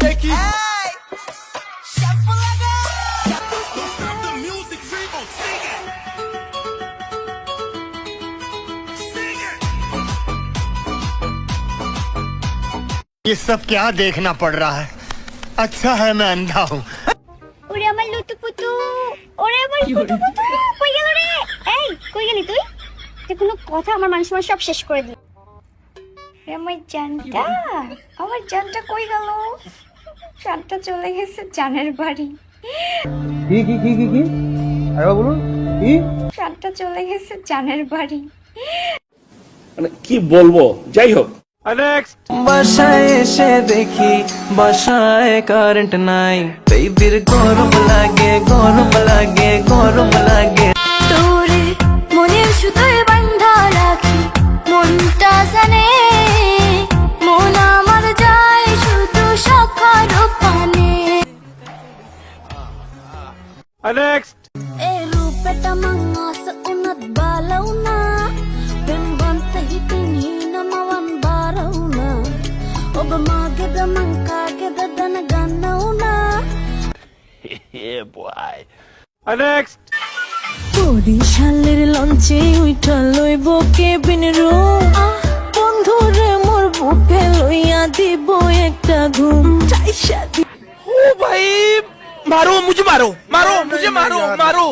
देखी ये सब क्या देखना पड़ रहा है। अच्छा है मैं अंधा हूँ। ওরে আমার লুতুপুতু, ওরে আমার লুতুপুতু, কই গেল রে? এই কই গেলি তুই? যে কোনো কথা আমার মান সম্মান সব শেষ করে দিল। আমার জানটা কই গেল? জানটা চলে গেছে জানের বাড়ি। কি আরেকবার বলুন কি? জানটা চলে গেছে জানের বাড়ি। মানে কি বলবো, যাই হোক। বাসায় এসে দেখি বাসায় কারেন্ট নাই, বেবির গরম লাগে গরম লাগে গরম লাগে। তোরে মনের সুতোয় বাঁধা রাখি, মনটা জানে মন আমার যায় শুধু সখার পানে। এ রূপটা mangas unat balaw na, benbantahitin hinamawan baraw na, o bumagada man kagada danaganaw na. বরিশালের লঞ্চে উইঠা লইব কেবিন রুম, বন্ধুরে মোর বুকে লইয়া দিব একটা ঘুম। ओ भाई मारो मुझे, मारो मारो मुझे, मारो मारो।